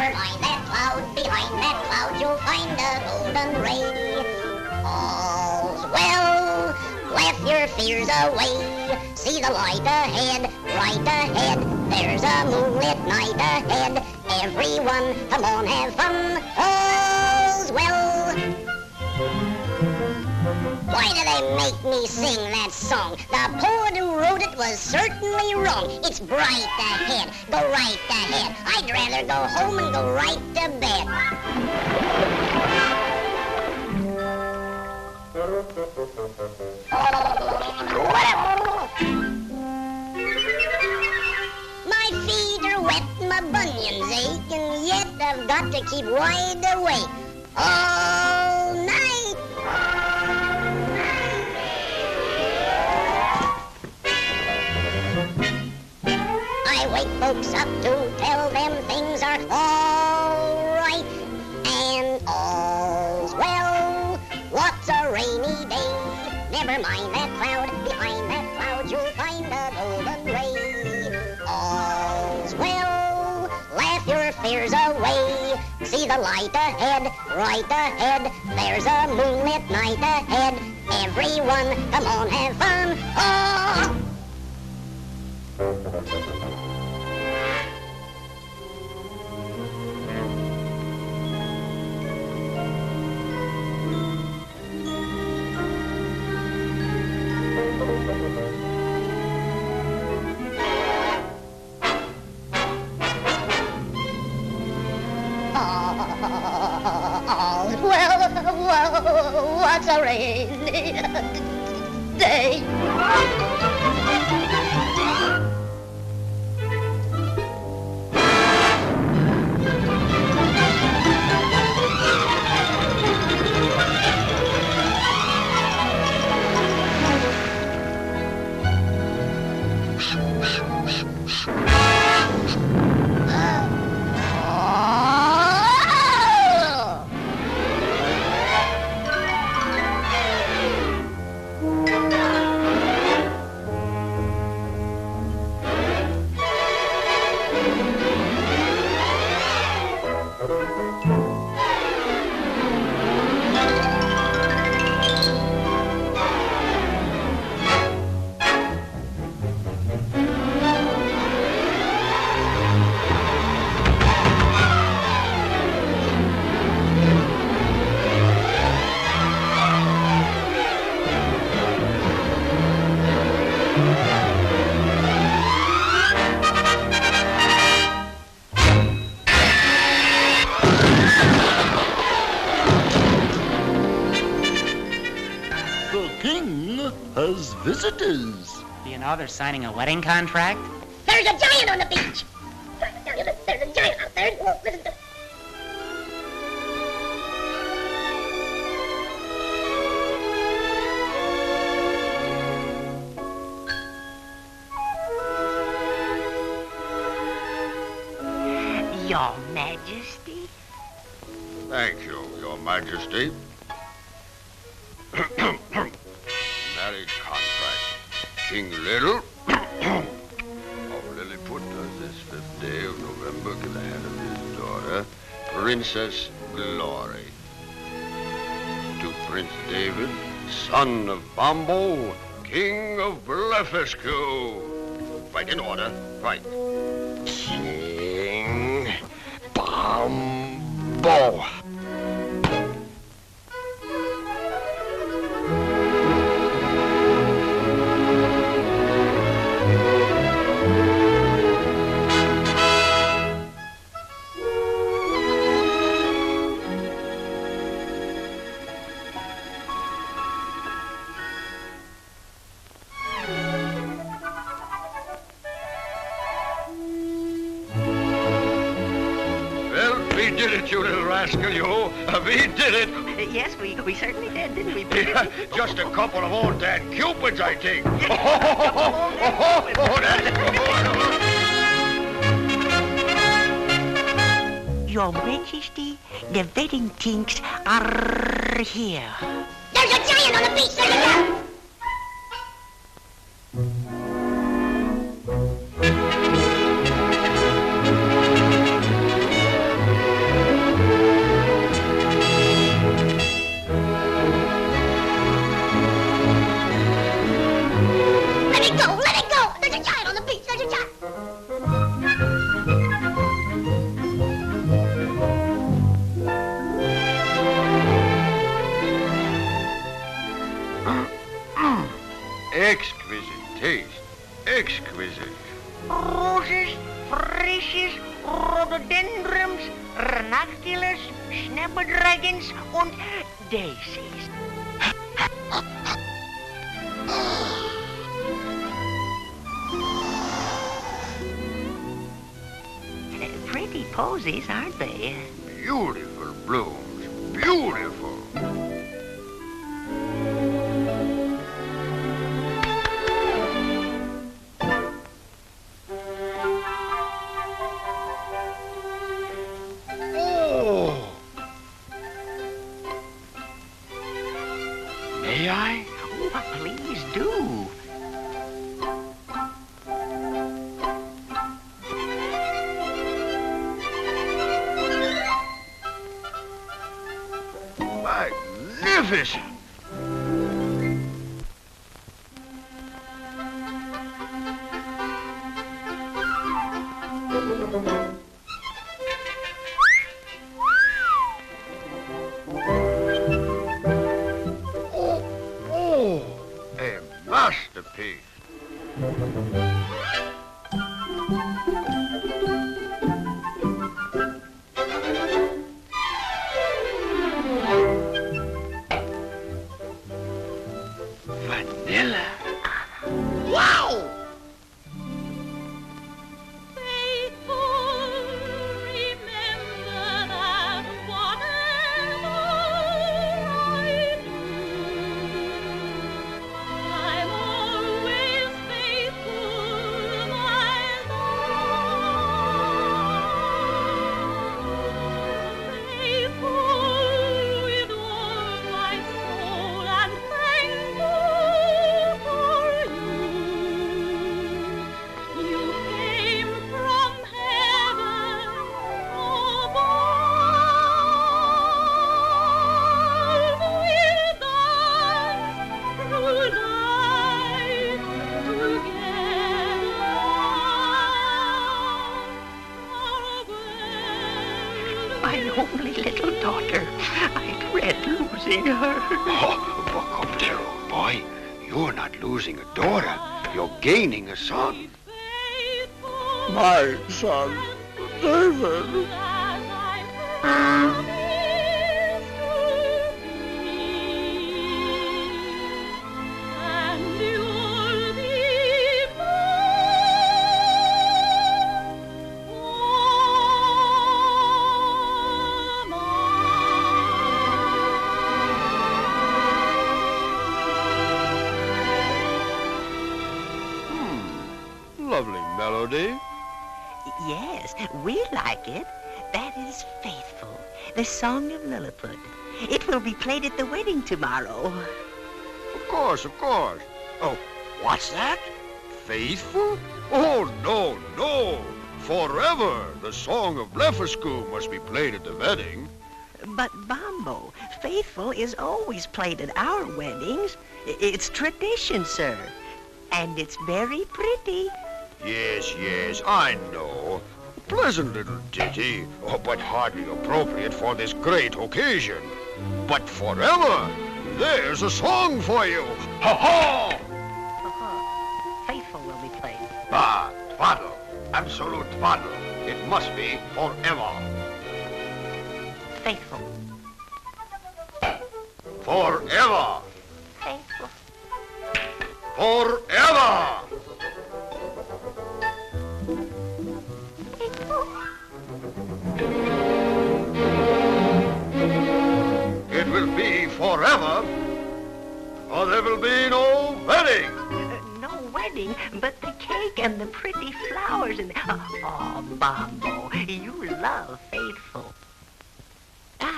Never mind that cloud, behind that cloud you'll find a golden ray. All's well, laugh your fears away. See the light ahead, right ahead. There's a moonlit night ahead. Everyone, come on, have fun. All's well. Why do they make me sing that song? The poet who wrote it was certainly wrong. It's bright ahead, go right ahead. I'd rather go home and go right to bed. My feet are wet, my bunions ache, and yet I've got to keep wide awake all night. I wake folks up to tell them things are all right and all's well. What's a rainy day? Never mind that cloud, behind that cloud you'll find a golden ray. All's well, laugh your fears away. See the light ahead, right ahead. There's a moonlit night ahead. Everyone, come on, have fun. Oh! Well, what's a rainy day? Visitors. Do you know they're signing a wedding contract? There's a giant on the beach. There's a giant out there. Whoa, listen to... Your Majesty. Thank you, Your Majesty. Marriage contract. King Little of Lilliput does this 5th day of November give the hand of his daughter, Princess Glory, to Prince David, son of Bombo, King of Blefuscu. Right in order, right. King Bombo. You little rascal, you. We did it. Yes, we certainly did, didn't we? Yeah, just a couple of old Dan Cupids, I think. Your Majesty, the wedding things are here. There's a giant on the beach. There's a giant. Exquisite taste. Exquisite. Roses, Freesies, Rhododendrons, Ranunculus, Snapdragons und Daisies. Pretty posies, aren't they? Beautiful blooms. Beautiful. Oh! May I? Oh, please do. Magnificent! Oh, a masterpiece. Vanilla. Wow! My only little daughter. I dread losing her. Oh, buck up there, old boy. You're not losing a daughter. You're gaining a son. My son, David. Lovely melody. Yes, we like it. That is Faithful, the song of Lilliput. It will be played at the wedding tomorrow. Of course, of course. Oh, what's that? Faithful? Oh, no, no. Forever, the song of Blefuscu must be played at the wedding. But, Bombo, Faithful is always played at our weddings. It's tradition, sir. And it's very pretty. Yes, yes, I know. Pleasant little ditty, but hardly appropriate for this great occasion. But forever, there's a song for you. Ha-ha! Faithful will be played. Bah, twaddle, absolute twaddle. It must be forever. Faithful. Forever. Faithful. Forever. It will be forever, or there will be no wedding. No wedding, but the cake and the pretty flowers and... Oh, Bombo, you love Faithful. Ah!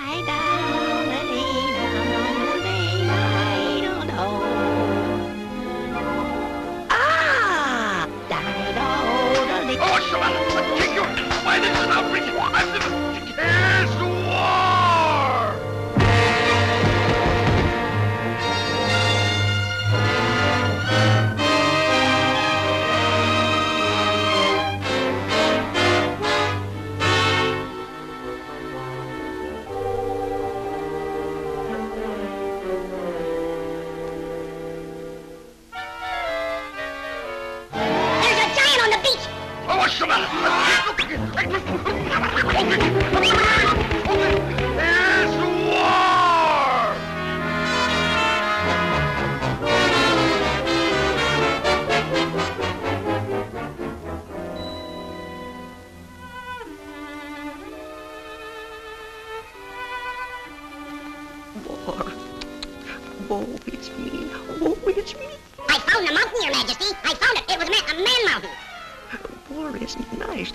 Oh, Savannah, I'll take you. Why, this is an outrage. I've never... It's war! Oh, it's me. Oh, it's me. I found the mountain, Your Majesty. I found it. It was a man mountain. War isn't nice.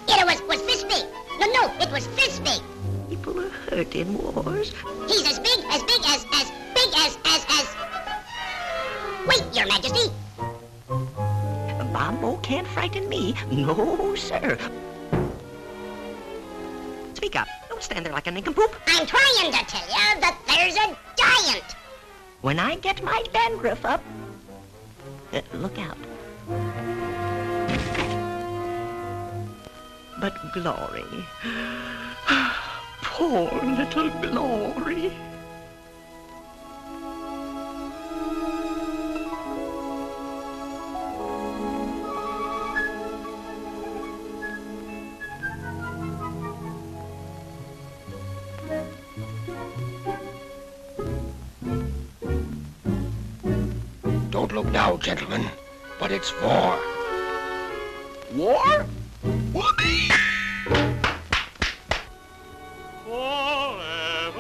It was fist big. No, it was fist big. People are hurt in wars. He's as big as... Wait, Your Majesty. Bombo can't frighten me. No, sir. Speak up. Don't stand there like a nincompoop. I'm trying to tell you that there's a giant. When I get my dandruff up, look out. But Glory, poor little Glory. Don't look now, gentlemen, but it's war. War? Whoopee! Forever,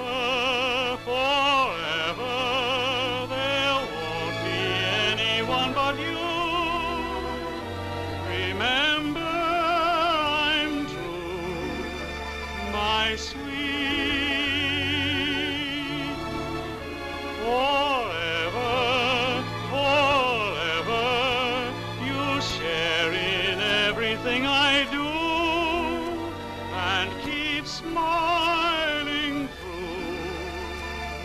forever, there won't be anyone but you. Remember, I'm true, my sweet. Forever, forever, you share in everything I do. Smiling through,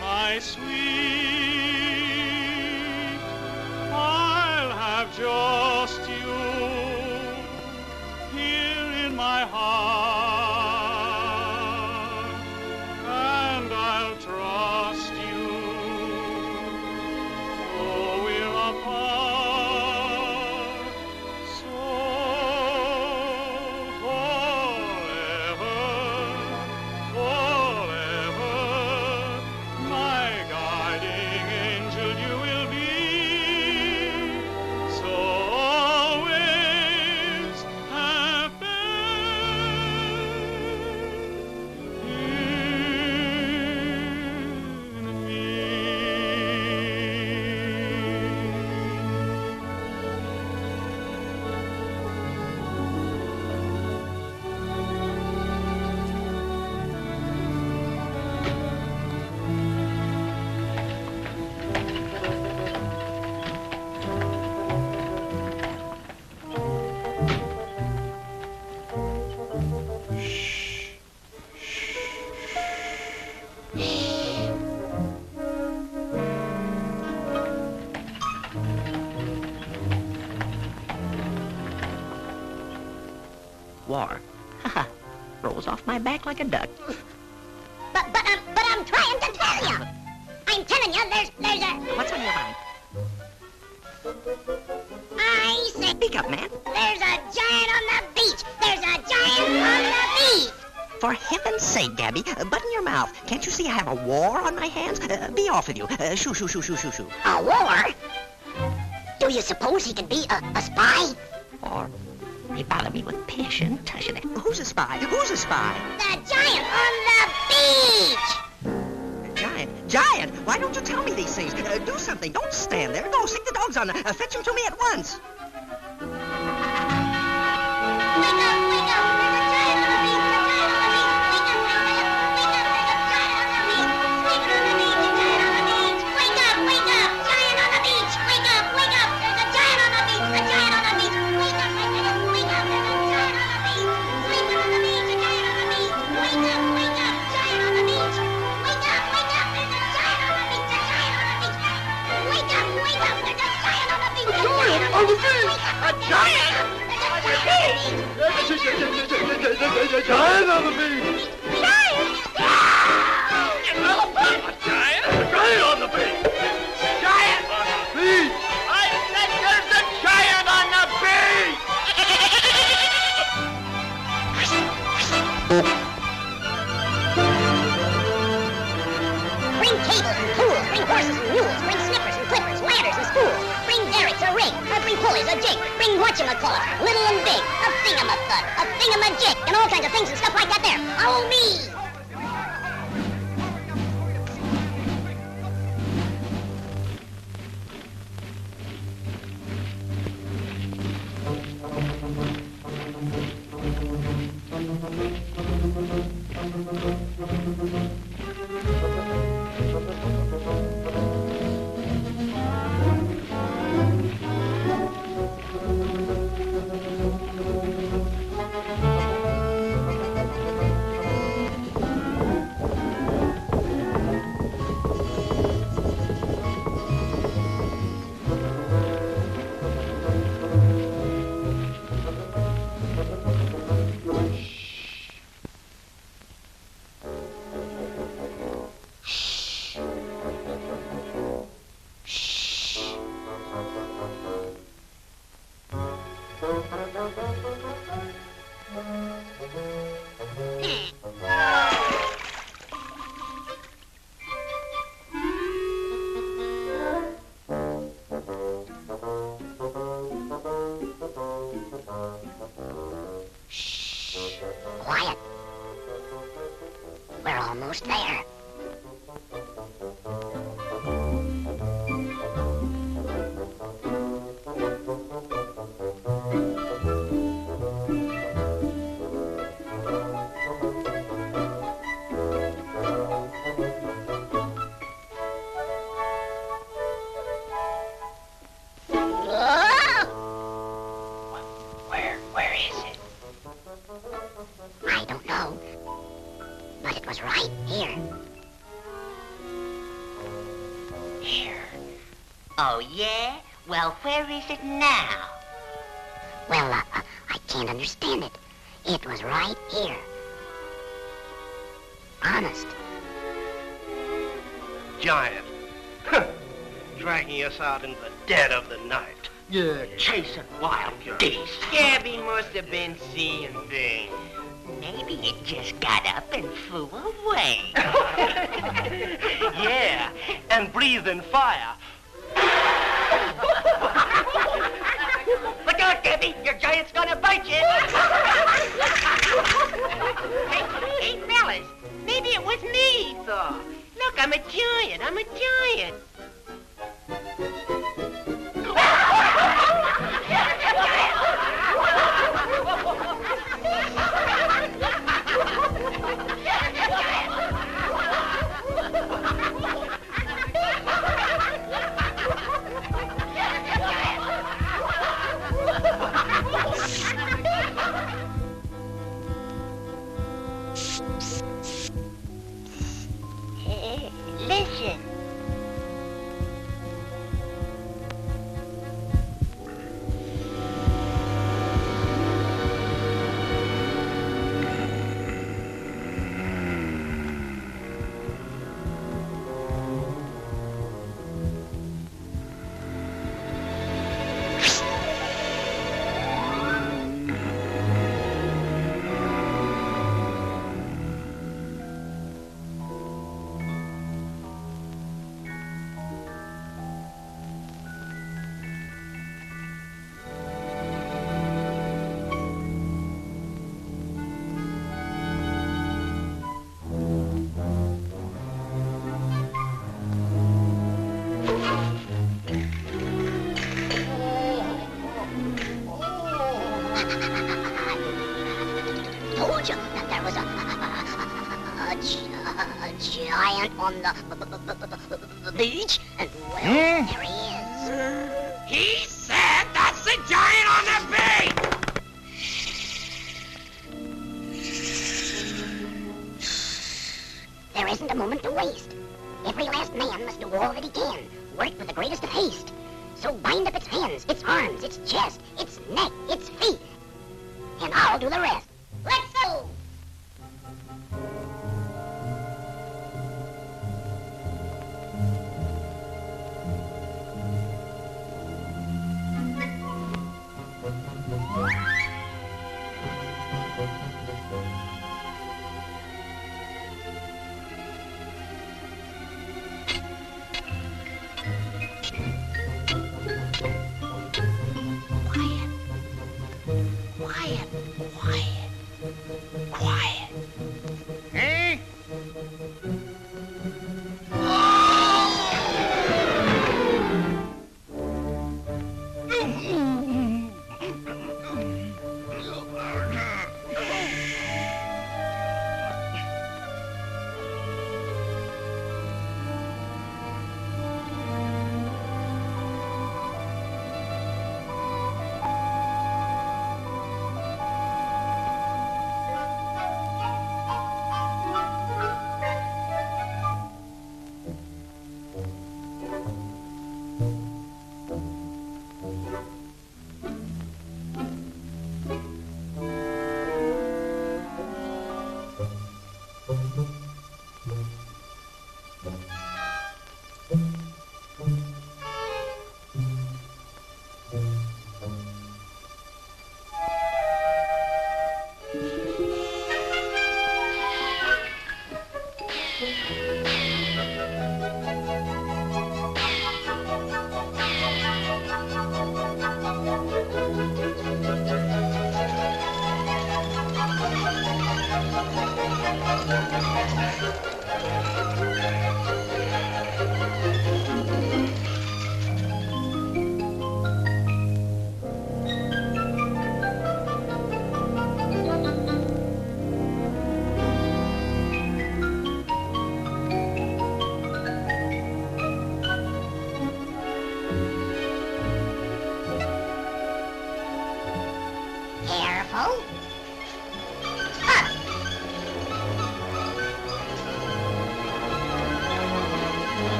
my sweet, I'll have just you here in my heart, and I'll trust you, though we're apart, so War. Haha. Rolls off my back like a duck. But I'm trying to tell you. I'm telling you, there's a... What's on your mind? I say... Speak up, man. There's a giant on the beach. There's a giant on the beach. For heaven's sake, Gabby, button your mouth. Can't you see I have a war on my hands? Be off with you. Shoo, shoo, shoo, shoo, shoo, shoo. A war? Do you suppose he could be a spy? Or they bother me with passion, touching it. Who's a spy? Who's a spy? The giant on the beach! Giant! Why don't you tell me these things? Do something. Don't stand there. Go, stick the dogs on. Fetch him to me at once. Wake up! Wake up! There's a giant on the beach! A giant on the beach! Wake up! Wake up! Wake up! There's a giant on the beach! Sleeping on the beach! A giant on the beach! Wake up! Wake up! Giant on the beach! Wake up! Wake up! There's a giant on the beach! A giant on the beach! Wake up! Wake up! Wake up! There's a giant on the beach! Sleeping on the beach! A giant on the beach! Wake up! Wake up! Giant on the beach! Wake up! Wake up! There's a giant on the beach! A giant on the beach! Wake up! Wake up! There's a giant on the beach! A giant on the beach! A giant! There's a giant on the beach! Giant! An elephant! A giant? A giant on the beach! Giant on the beach! I said there's a giant on the beach! Bring cables and tools, bring horses and mules, bring snippers and clippers, ladders and spools, bring derricks, a rig, bring pulleys, a jig, bring whatchamacallit, little and big, a thingamafud, a thingamajig, and all kinds of things and stuff like that there. Oh, me! Quiet. We're almost there. Where is it? I don't know. But it was right here. Here. Oh, yeah? Well, where is it now? Well, I can't understand it. It was right here. Honest. Giant. Dragging us out in the dead of the night. Yeah, chasing wild geese. Gabby must have been seeing things. Maybe it just got up and flew away. Yeah, and breathing fire. Look out, Gabby! Your giant's gonna bite you! Hey, fellas, maybe it was me, Thor. Look, I'm a giant. Listen. Told you that there was a giant on the beach, and well, there he is. He said that's the giant on the beach! There isn't a moment to waste. Every last man must do all that he can, work with the greatest of haste. So bind up its hands, its arms, its chest, its neck, its feet, and I'll do the rest. Let's go!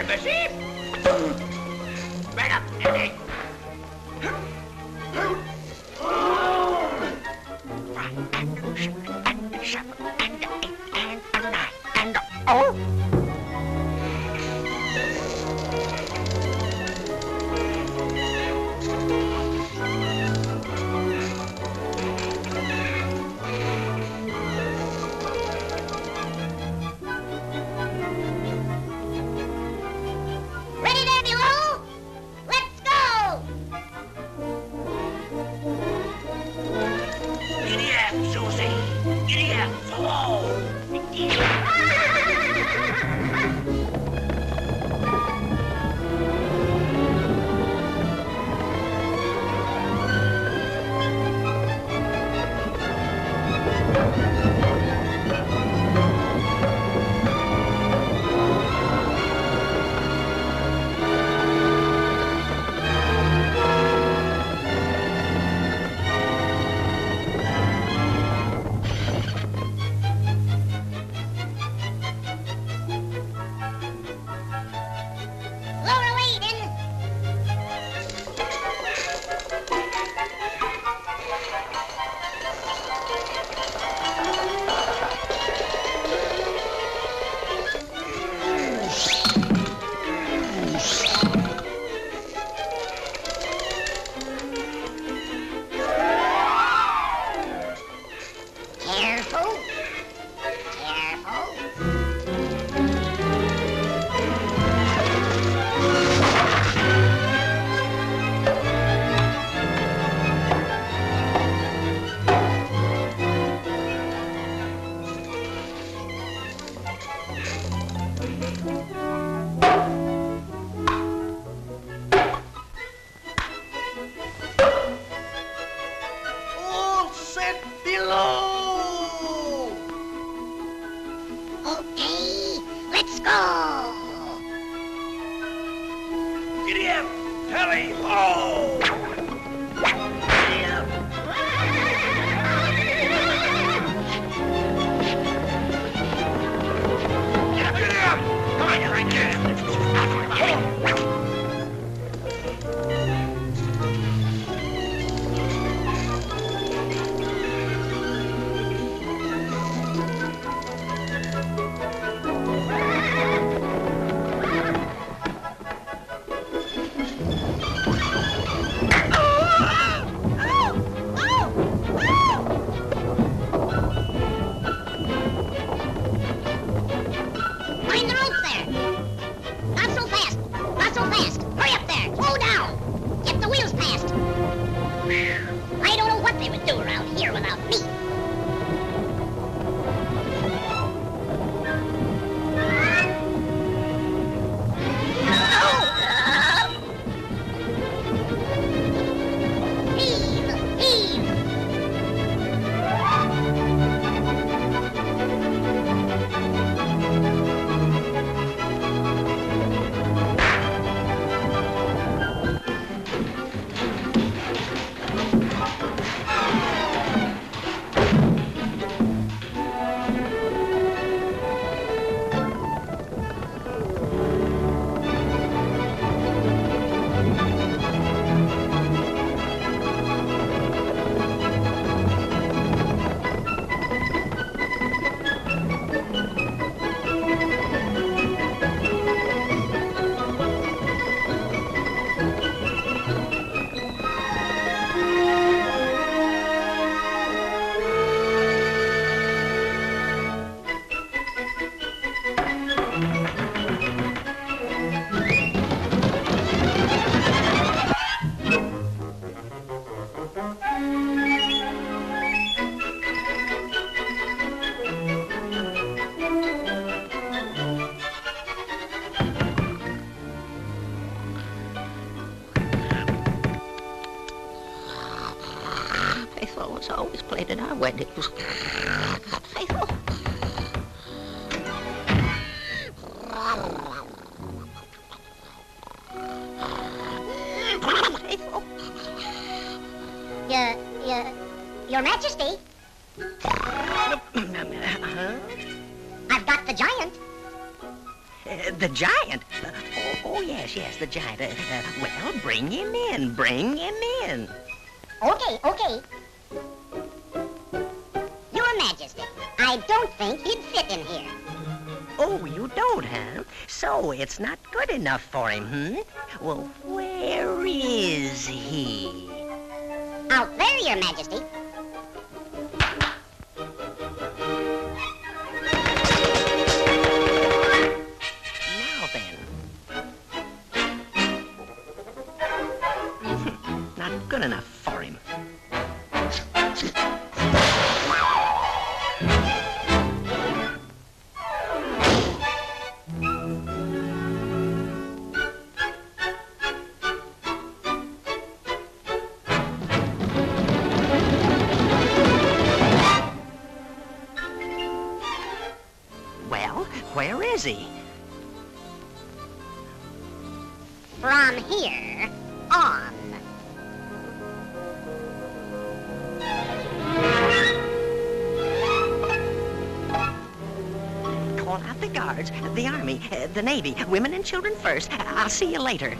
embassy. Right up, Nelly. It's always played at our weddings. Faithful. Faithful. Your Majesty. I've got the giant. The giant? Oh, yes, the giant. Well, bring him in. Okay. Your Majesty, I don't think he'd fit in here. Oh, you don't, huh? So it's not good enough for him, Well, where is he? Out there, Your Majesty. Now then. Not good enough for him. Where is he? From here on. Call out the guards, the army, the navy, women and children first. I'll see you later.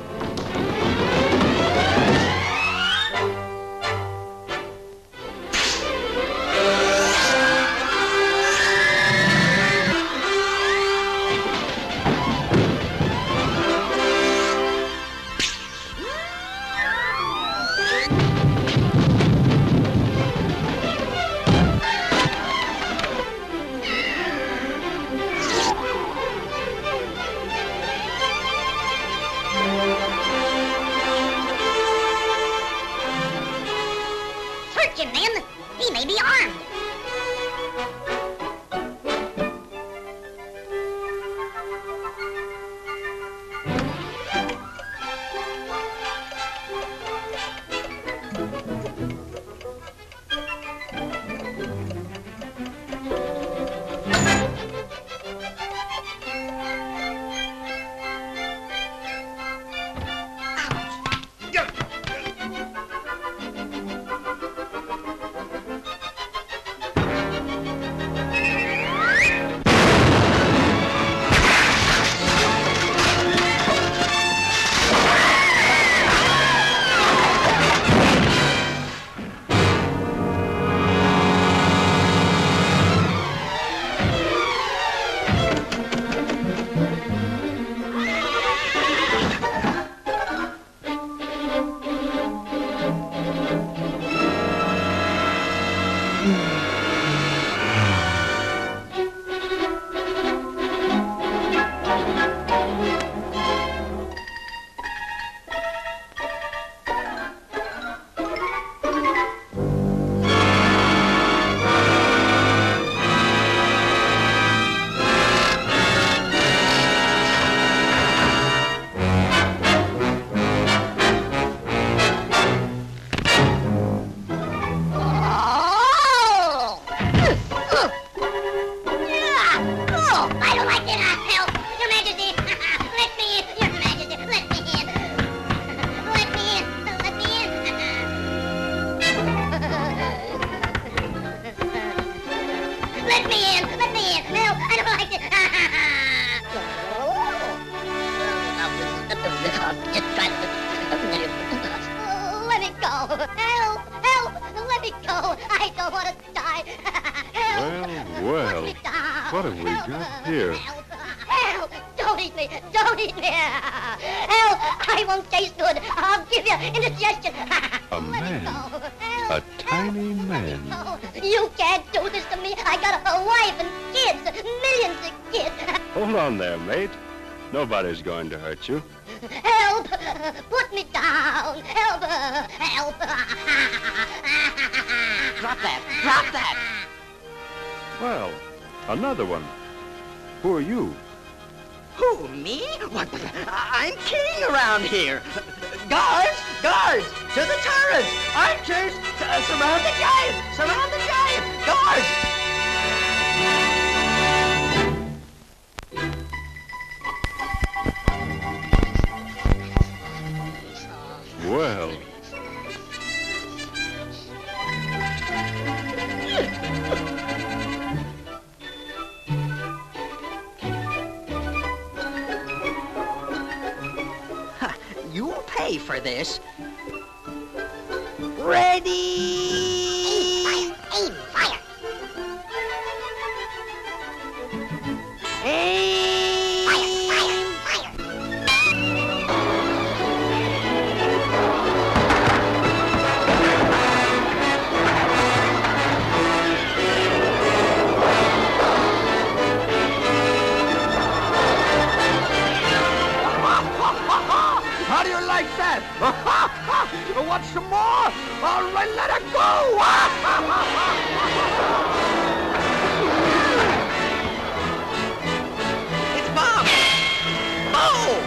What have we got here? Help! Don't eat me! Don't eat me! Help! I won't taste good. I'll give you indigestion. A man. A tiny man. You can't do this to me. I got a wife and kids. Millions of kids. Hold on there, mate. Nobody's going to hurt you. Help! Put me down! Help! Help! Drop that! Drop that! Well, another one. Who are you? Who, me? What? I'm king around here. Guards! Guards! To the turrets! Archers! Surround the giant! Surround the giant! Guards! Well. for this. Ready! Aim fire! Aim! Fire! How do you like that? Want some more? All right, let it go! It's Bob! Oh!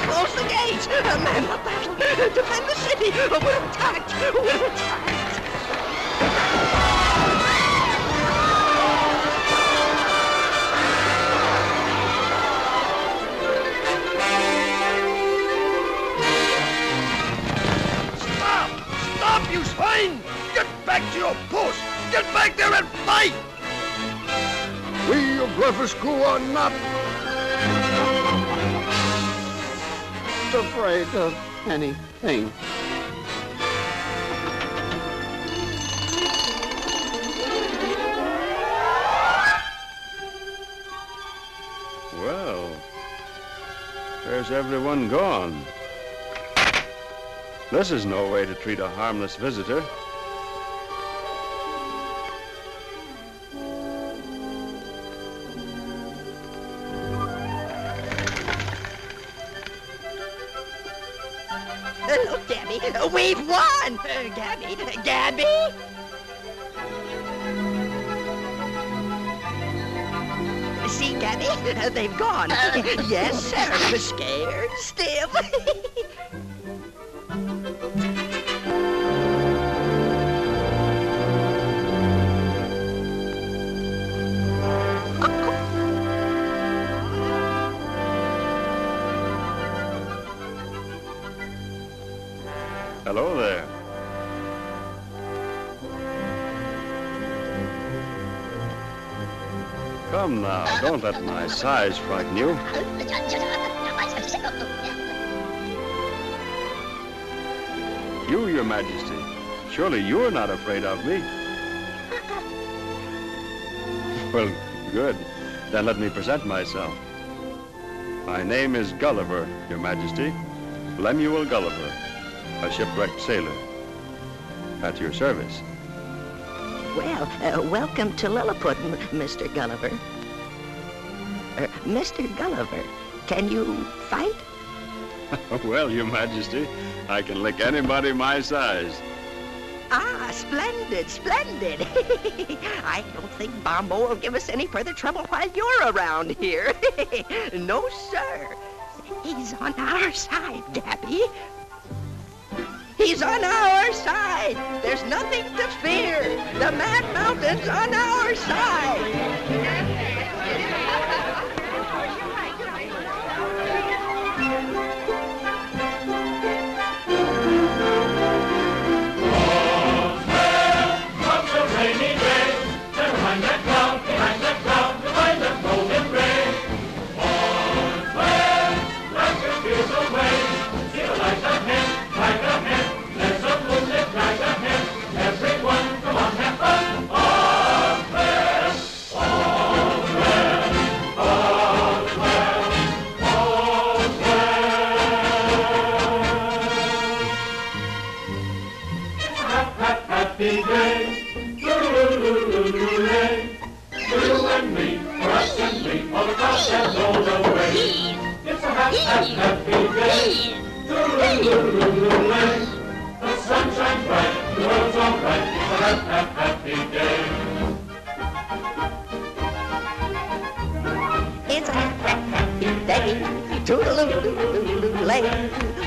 Close the gates! Man the battle! Defend the city! We're attacked! We're attacked! Stop, you swine! Get back to your post! Get back there and fight! We of Blefuscu are not afraid of anything. Well, where's everyone gone? This is no way to treat a harmless visitor. Look, Gabby, we've won! Gabby? See, Gabby, they've gone. Yes, sir, we're scared still. Hello there. Come now, don't let my size frighten you. You, Your Majesty, surely you're not afraid of me. Well, good. Then let me present myself. My name is Gulliver, Your Majesty. Lemuel Gulliver, a shipwrecked sailor. At your service. Well, welcome to Lilliput, Mr. Gulliver. Mr. Gulliver, can you fight? Well, Your Majesty, I can lick anybody my size. Ah, splendid, splendid. I don't think Bombo will give us any further trouble while you're around here. No, sir. He's on our side, Gabby. He's on our side. There's nothing to fear. The Mad Mountain's on our side.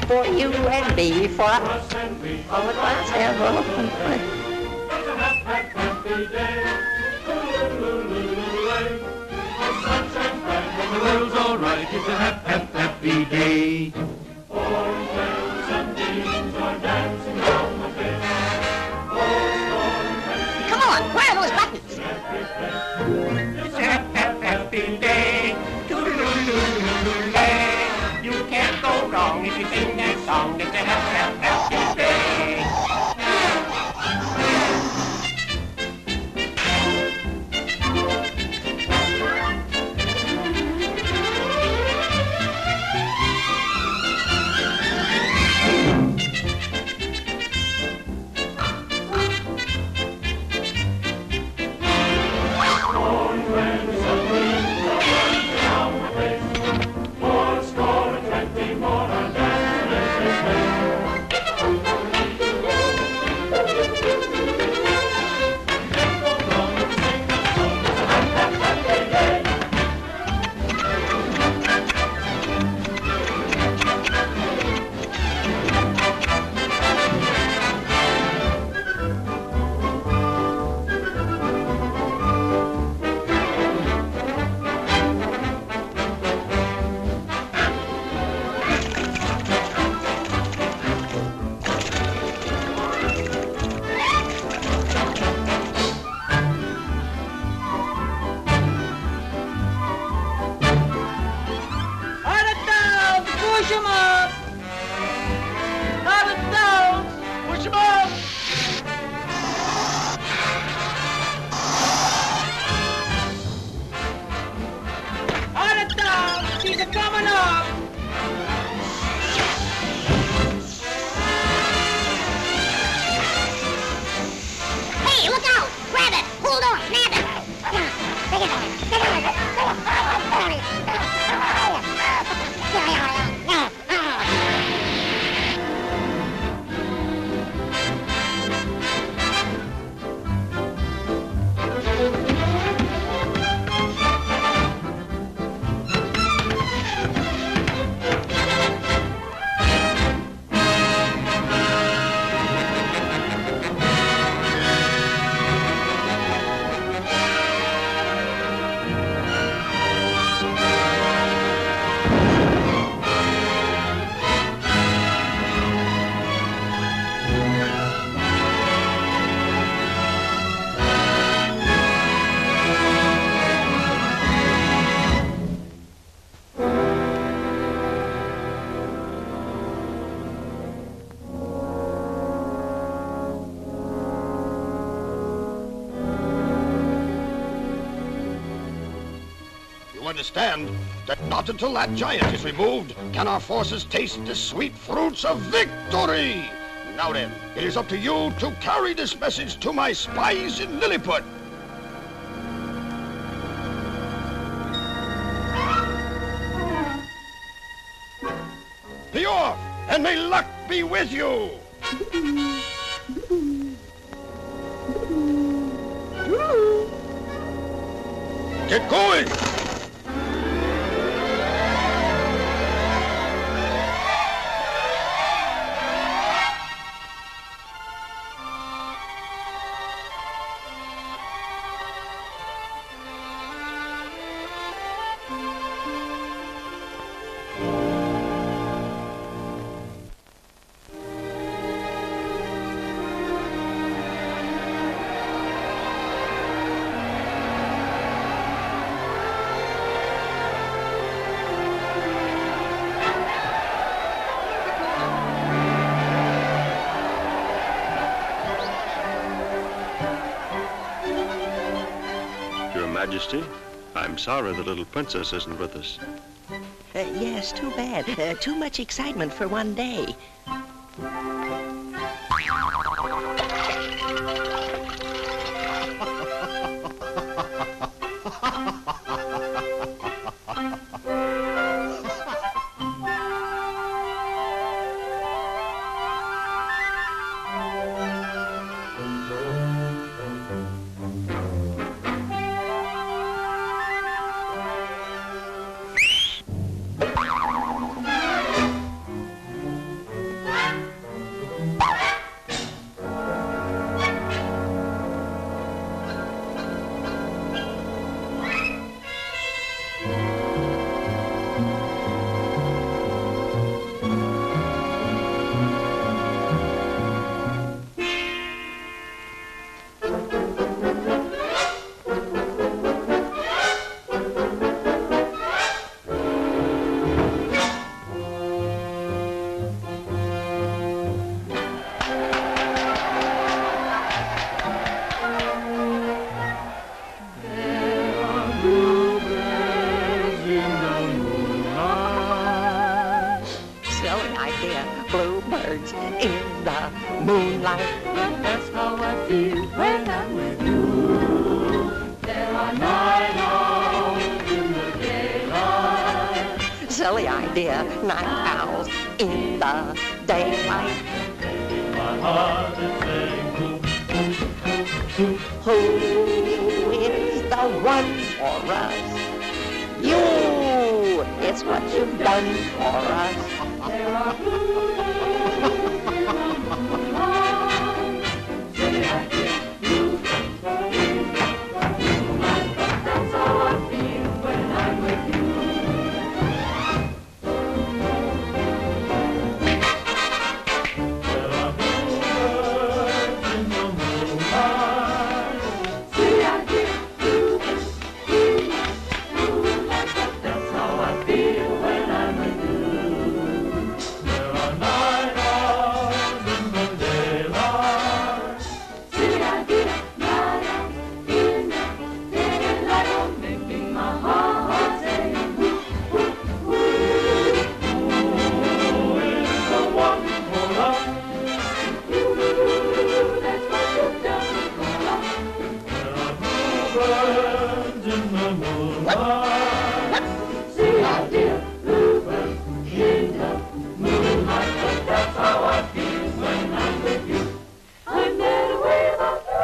For you and me, for us and we, all the glass ever. It's a happy day. The sunshine bright, and the world's all right. It's a happy day. Orange bells and beams are dancing on the bay. Come on, where are those buttons? It's a happy day. You can't go wrong if you sing that song. Grab it! Hold on! Nab it! Understand that not until that giant is removed can our forces taste the sweet fruits of victory. Now then, it is up to you to carry this message to my spies in Lilliput. Be off, and may luck be with you. Get going! Majesty, I'm sorry the little princess isn't with us. Yes, too bad. Too much excitement for one day. Silly idea, night owls in the daylight. Who is the one for us? You! It's what you've done for us. There are that's how I feel when I'm with you. bluebirds in the moonlight. See how dear bluebirds in the moonlight. That's how I feel when I'm with you. I'm there without you.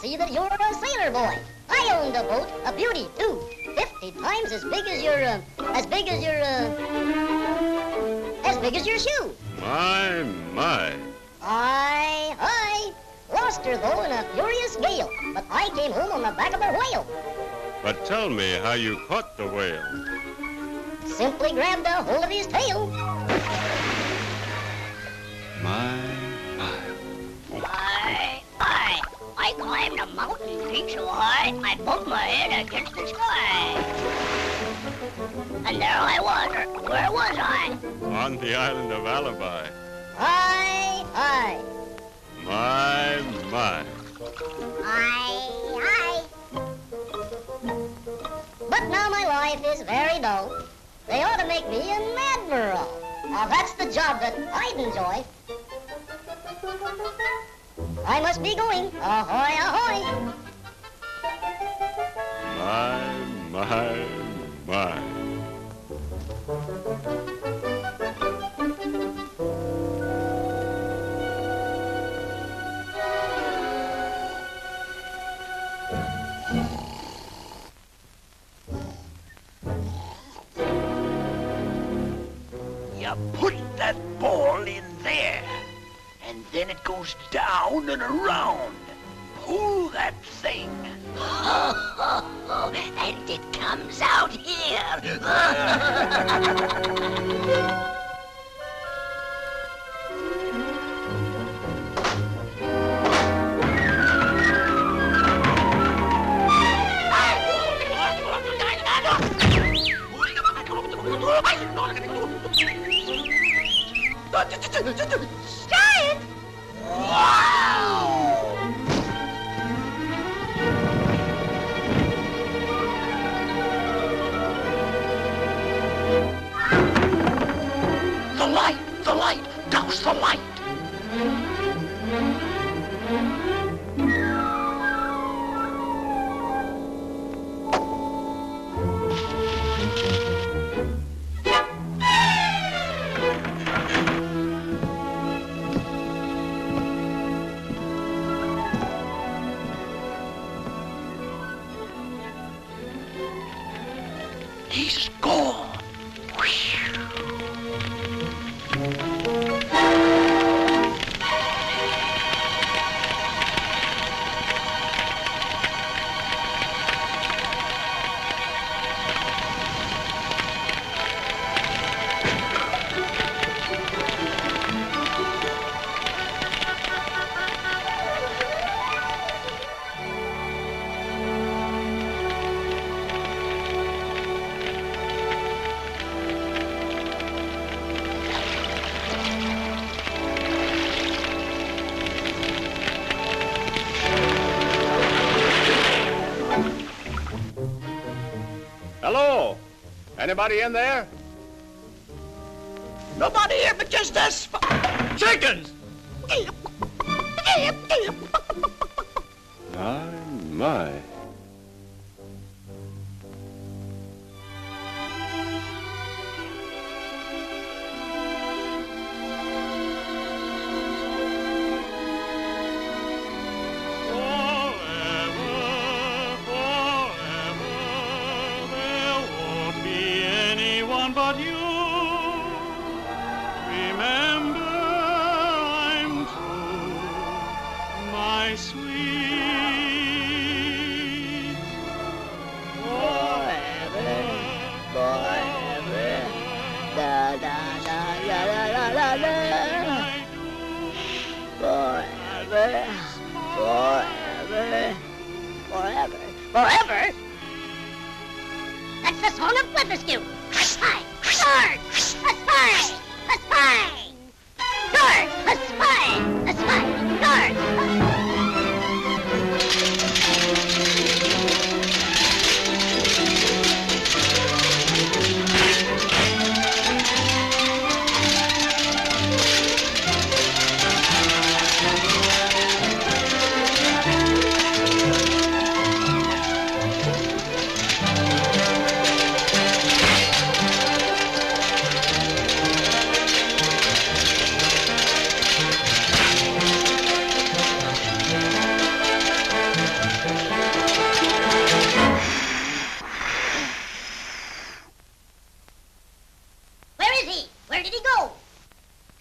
see that you're a sailor boy. I owned a boat, a beauty, too. 50 times as big as your shoe. My. Aye. Lost her, though, in a furious gale. But I came home on the back of a whale. But tell me how you caught the whale. simply grabbed a hold of his tail. I climbed a mountain peak so high, I bumped my head against the sky. And there I was. Where was I? On the island of Alibi. Hi, hi. My. Hi. But now my life is very dull. They ought to make me an admiral. Now that's the job that I'd enjoy. I must be going. Ahoy, ahoy. My. You put that ball in there, and then it goes down and around. Pull that thing. And it comes out here. Giant! Wow! The light! Douse the light! He's gone. Hello? Anybody in there? Nobody here but just us. Chickens! My. But you remember I'm true, my sweet. Forever, da da da la la la la la. Forever. That's the song of Weatherskew. A spy! Guard! A spy! A spy! Guard! A spy! A spy! Guard!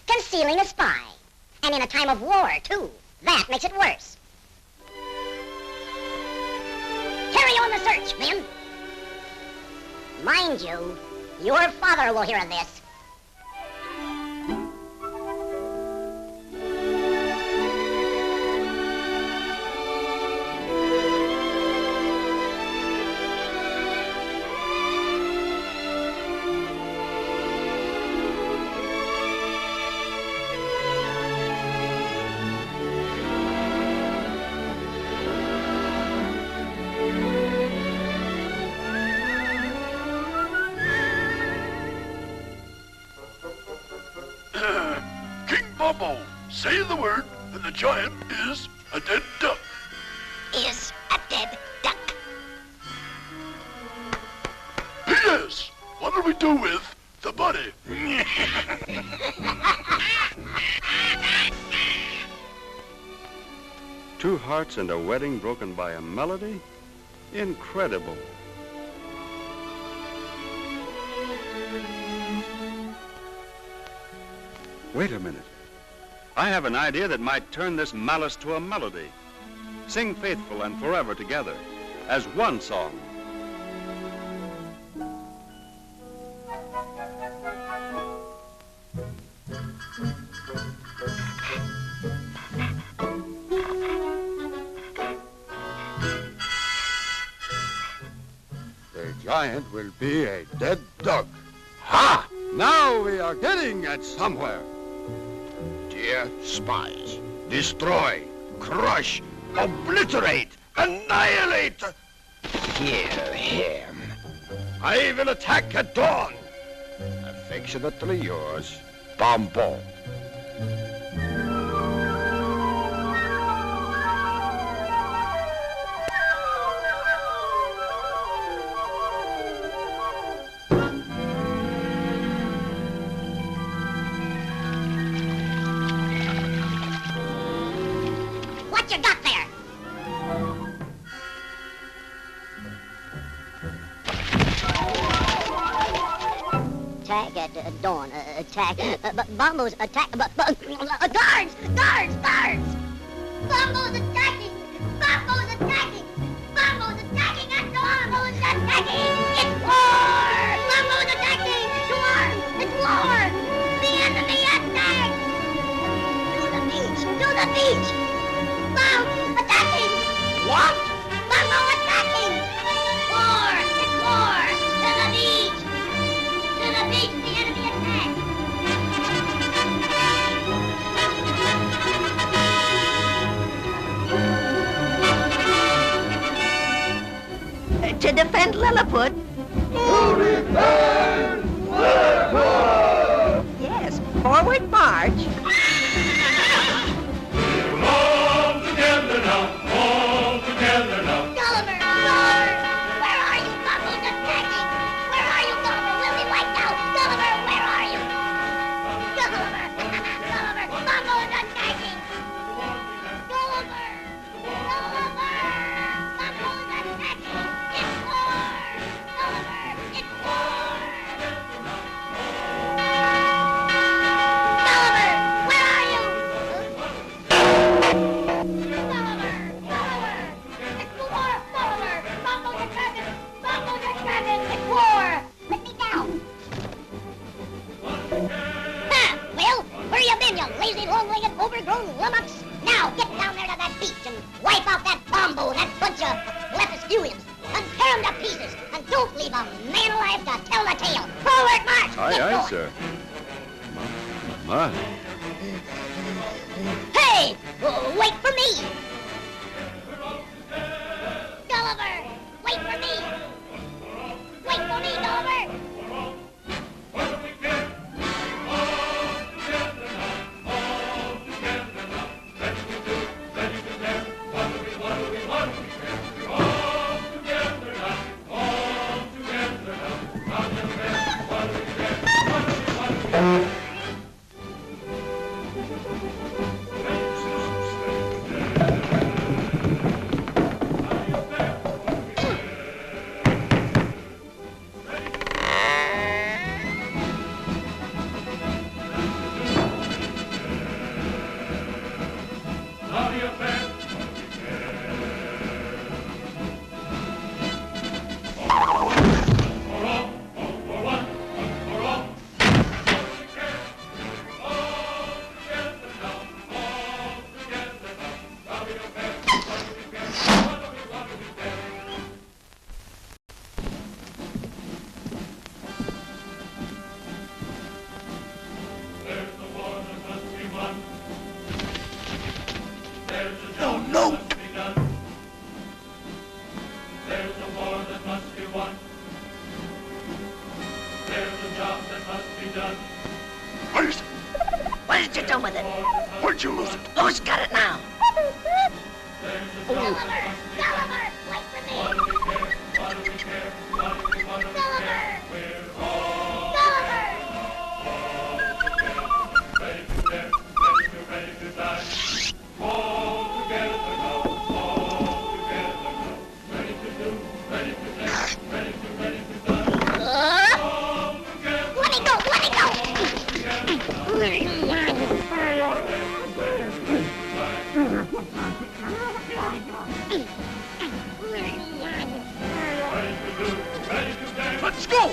Concealing a spy. And in a time of war, too. That makes it worse. Carry on the search, men. Mind you, Your father will hear of this. Say the word, and the giant is a dead duck. Is a dead duck. P.S. What do we do with the body? 2 hearts and a wedding broken by a melody? Incredible. Wait a minute. I have an idea that might turn this malice to a melody. Sing faithful and forever together as one song. The giant will be a dead duck. Ha! Now we are getting at somewhere. Dear spies, destroy, crush, obliterate, annihilate. Kill him. I will attack at dawn. Affectionately yours, Bombo. What you got there? Attack at dawn. Attack. Bombo's attack. Guards! Guards! Guards! Bombo's attacking! Bombo's attacking! Bombo's attacking at dawn! Bombo's attacking! It's war! Bombo's attacking! To arms! It's war! The enemy attacks! To the beach! To the beach! Bomb attacking! What? Bombo attacking! War! It's war! To the beach! To the beach! The enemy attacks! To defend Lilliput. To defend Lilliput! Yes, forward march. All together now, all together now. Gulliver! Gulliver! Where are you? Bombo's attacking! Where are you, Gulliver? We'll be wiped out! Gulliver, where are you? Gulliver! Gulliver! Bombo's attacking! Gulliver! Gulliver! Bombo's attacking! It's war! Gulliver! It's war! Gulliver! Where are you? Gulliver! Gulliver! It's war! Gulliver! Bombo's attacking! Bombo's attacking! It's war! Let me down! Huh! Well, where you been, you lazy, long-legged, overgrown lummox? Now, get down there to that beach and wipe out that Bombo and that bunch of Lephisculians and tear them to pieces and don't leave a man alive to tell the tale. Forward march! Aye, Get aye, going. sir. My. Hey! Wait for me! Gulliver! Wait for me! Wait for me, Gulliver! What is it? What did you do with it? Where'd you lose it? Who's got it now? Gulliver! Gulliver! Wait for me! Gulliver! Let's go!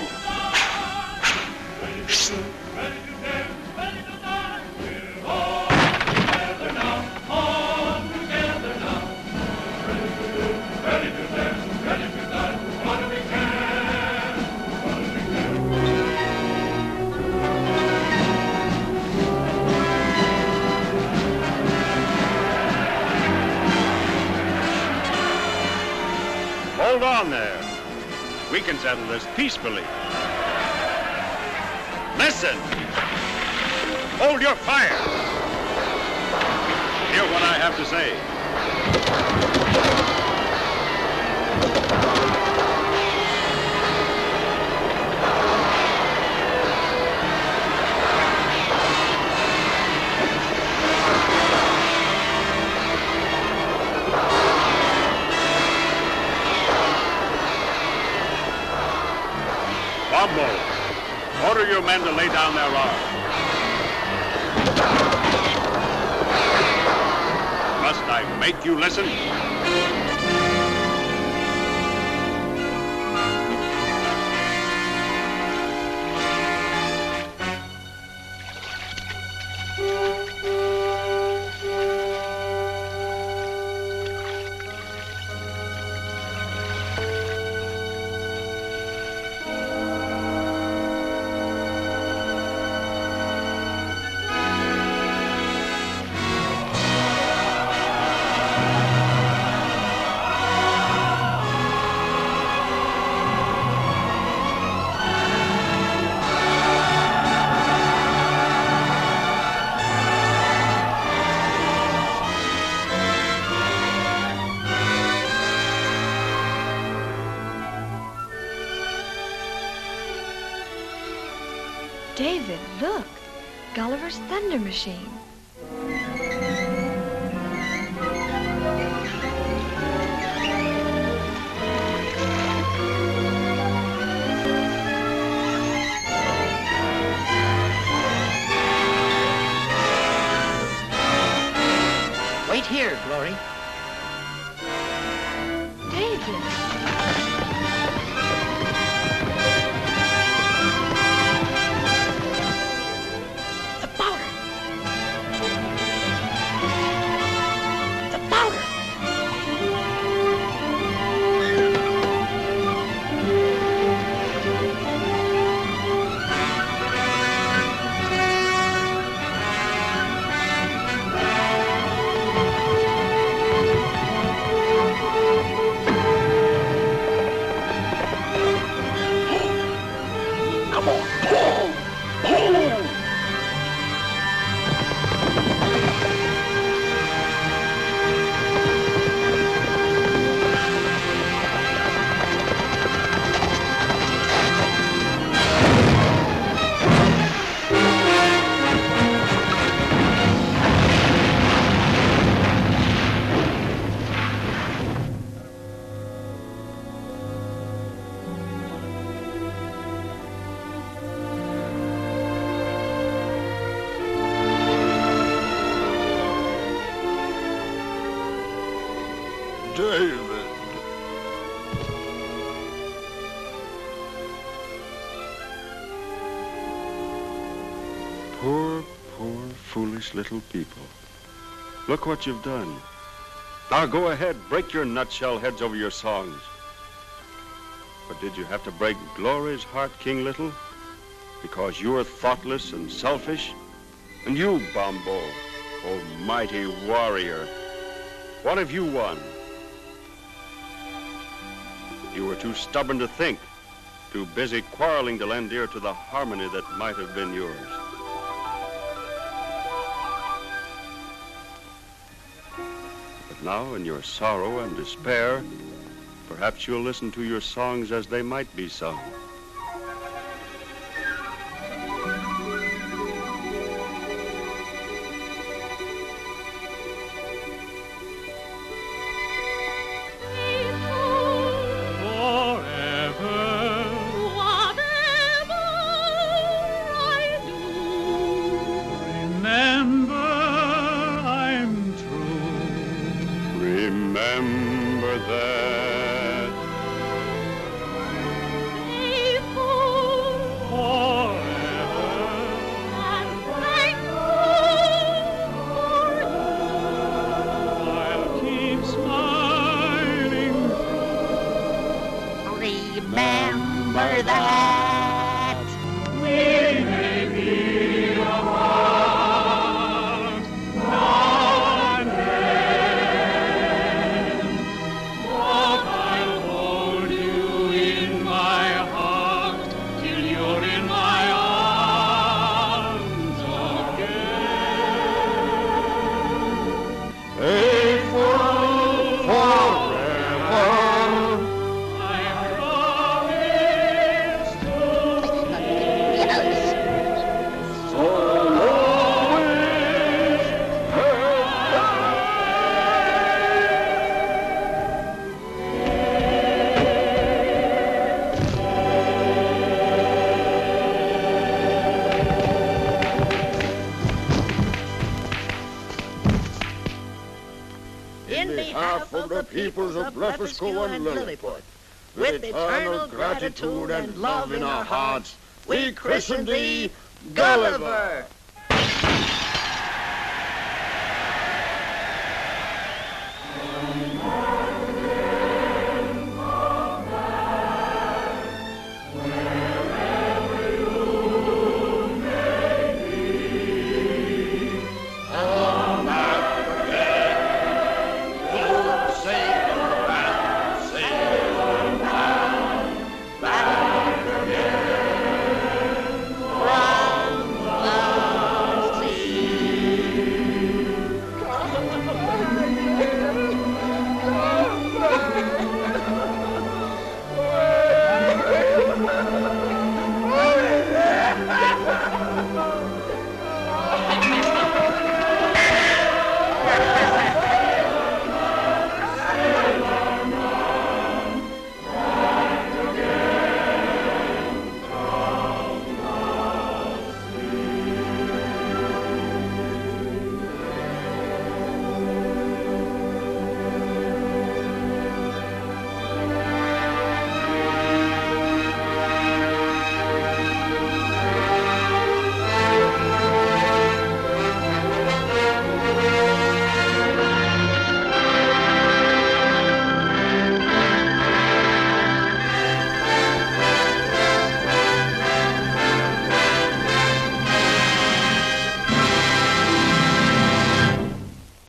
Hold on there. We can settle this peacefully. Listen! Hold your fire! Hear what I have to say. Bombo, order your men to lay down their arms. Must I make you listen? David, look. Gulliver's thunder machine. Wait here, Glory. David. David. Poor, foolish little people. Look what you've done. Now go ahead, break your nutshell heads over your songs. But did you have to break Glory's heart, King Little? Because you're thoughtless and selfish? And you, Bombo, oh mighty warrior, what have you won? You were too stubborn to think. too busy quarreling to lend ear to the harmony that might have been yours. But now, in your sorrow and despair, perhaps you'll listen to your songs as they might be sung. Peoples of Blefuscu and Lilliput, with eternal gratitude and love in our hearts, we christen thee Gulliver.